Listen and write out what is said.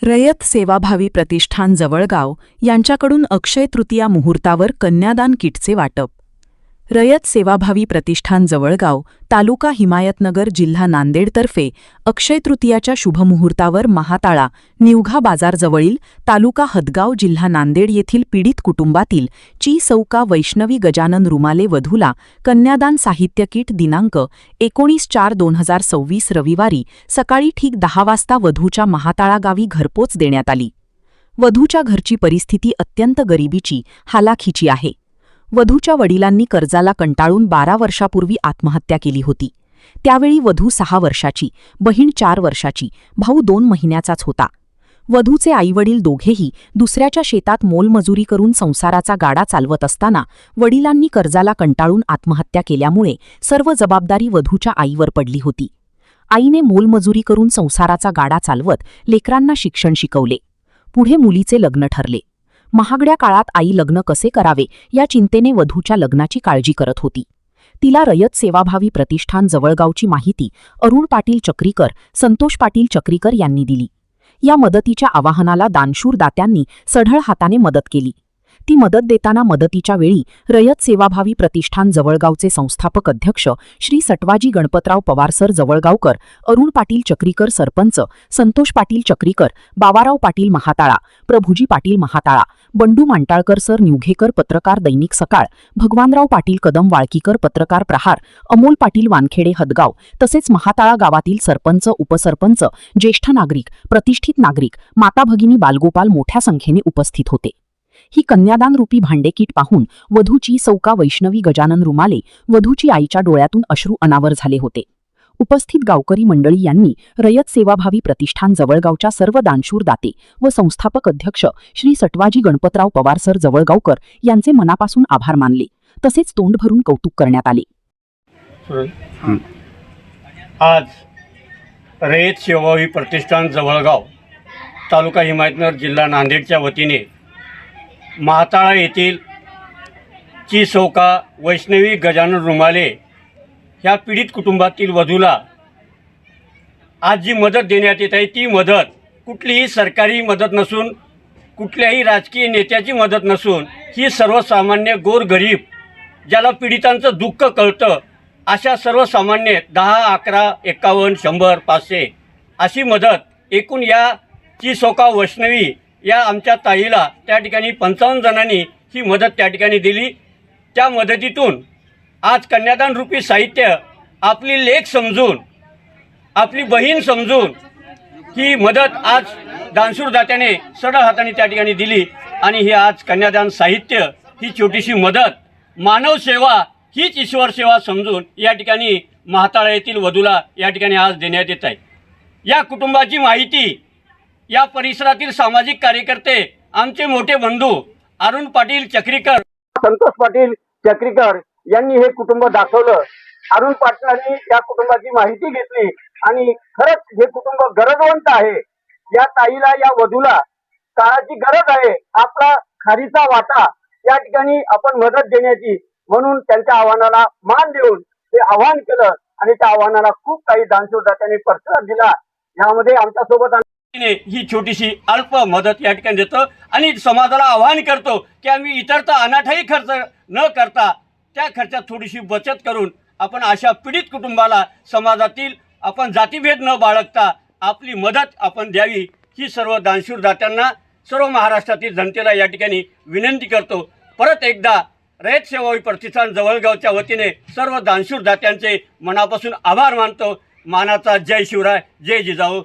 रयत सेवाभावी प्रतिष्ठान जवळगाव यांच्याकडून अक्षय तृतीया मुहूर्तावर कन्यादान किटचे वाटप। रयत सेवाभावी प्रतिष्ठान जवळगाव तालुका हिमायतनगर जिल्हा नांदेडतर्फे अक्षय तृतीयाच्या शुभमुहूर्तावर महाताळा निवघा बाजारजवळील तालुका हदगाव जिल्हा नांदेड येथील पीडित कुटुंबातील ची सौका वैष्णवी गजानन रुमाले वधूला कन्यादान साहित्य किट दिनांक 19/4/2026 रविवारी सकाळी ठीक 10 वाजता वधूच्या महाताळा गावी घरपोच देण्यात आली। वधूच्या घरची परिस्थिती अत्यंत गरिबीची हालाखीची आहे। वधूच्या वडिलांनी कर्जाला कंटाळून 12 वर्षापूर्वी आत्महत्या केली होती। त्यावेळी वधू 6 वर्षाची, बहीण 4 वर्षाची, भाऊ 2 महिन्याचाच होता। वधूचे आईवडील दोघेही दुसऱ्याच्या शेतात मोलमजुरी करून संसाराचा गाडा चालवत असताना वडिलांनी कर्जाला कंटाळून आत्महत्या केल्यामुळे सर्व जबाबदारी वधूच्या आईवर पडली होती। आईने मोलमजुरी करून संसाराचा गाडा चालवत लेकरांना शिक्षण शिकवले। पुढे मुलीचे लग्न ठरले। महागड्या काळात आई लग्न कसे करावे या चिंतेने वधूच्या लग्नाची काळजी करत होती। तिला रयत सेवाभावी प्रतिष्ठान जवळगावची माहिती अरुण पाटील चक्रीकर, संतोष पाटील चक्रीकर यांनी दिली। या मदतीच्या आवाहनाला दानशूर दात्यांनी सढळ हाताने मदत केली। ती मदत देताना मदतीच्या वेळी रयत सेवाभावी प्रतिष्ठान जवळगावचे संस्थापक अध्यक्ष श्री सटवाजी गणपतराव पवार सर जवळगावकर, अरुण पाटील चक्रीकर सरपंच, संतोष पाटील चक्रीकर, बाबाराव पाटील महाताळा, प्रभुजी पाटील महाताळा, बंडू मांटाळकर सर निवघेकर पत्रकार दैनिक सकाळ, भगवानराव पाटील कदम वाळकीकर पत्रकार प्रहार, अमोल पाटील वानखेडे हदगाव तसेच महाताळा गावातील सरपंच, उपसरपंच, ज्येष्ठ नागरिक, प्रतिष्ठित नागरिक, माता भगिनी बालगोपाल मोठ्या संख्येने उपस्थित होते। ही कन्यादान रूपी भांडे किट पाहून वधूची सौका वैष्णवी गजानन रुमाले वधूची आईच्या डोळ्यातून अश्रू अनावर झाले होते। उपस्थित गावकरी मंडळी यांनी रयत सेवाभावी प्रतिष्ठान जवळगावच्या सर्व दानशूर दाते व संस्थापक अध्यक्ष श्री सटवाजी गणपतराव पवार सर जवळगावकर यांचे मनापासून आभार मानले, तसेच तोंड भरून कौतुक करण्यात आले। आज रयत सेवाभावी प्रतिष्ठान जवळगाव तालुका हिमायतनगर जिल्हा नांदेडच्या वतीने महाताळा येथील ची सौका वैष्णवी गजानन रुमाले ह्या पीडित कुटुंबातील वधूला आज जी मदत देण्यात येत आहे ती मदत कुठलीही सरकारी मदत नसून, कुठल्याही राजकीय नेत्याची मदत नसून, ही सर्वसामान्य गोरगरीब ज्याला पीडितांचं दुःख कळतं अशा सर्वसामान्य 10, 11, 51, 100, 500 अशी मदत एकूण या ची सौका वैष्णवी या आमच्या ताईला त्या ठिकाणी 55 जणांनी ही मदत त्या ठिकाणी दिली। त्या मदतीतून आज कन्यादान रूपी साहित्य आपली लेक समजून, आपली बहीण समजून ही मदत आज दानशूर दात्याने सढळ हाताने त्या ठिकाणी दिली आणि ही आज कन्यादान साहित्य ही छोटीशी मदत मानव सेवा हीच ईश्वर सेवा समजून या ठिकाणी महाताळा येथील वधूला या ठिकाणी आज देण्यात येत आहे। या कुटुंबाची माहिती या परिसरातील सामाजिक कार्यकर्ते आमचे मोठे बंधू अरुण पाटील चक्रीकर, संतोष पाटील चक्रीकर यांनी हे कुटुंब दाखवलं। अरुण पाटलांनी या कुटुंबाची माहिती घेतली आणि खरंच हे कुटुंब गरजवंत आहे। या ताईला, या वधूला काळाची गरज आहे। आपला खारीचा वाटा या ठिकाणी आपण मदत देण्याची, म्हणून त्यांच्या आव्हानाला मान देऊन ते आव्हान केलं आणि त्या आव्हानाला खूप काही दानशूर दात्यांनी प्रतिसाद दिला। यामध्ये आमच्यासोबत ही छोटीशी अल्प मदत या ठिकाणी देतो आणि समाजाला आवाहन करतो की आम्ही इतर तर अनाठाई खर्च न करता त्या खर्चात थोडीशी बचत करून आपण अशा पीडित कुटुंबाला समाजातील आपण जातीभेद न बाळगता आपली मदत आपण द्यावी, ही सर्व दानशूर दात्यांना, सर्व महाराष्ट्रातील जनतेला या ठिकाणी विनंती करतो। परत एकदा रयत सेवाभावी प्रतिष्ठान जवळगावच्या वतीने सर्व दानशूर दात्यांचे मनापासून आभार मानतो। मानाचा जय शिवराय, जय जिजाऊ,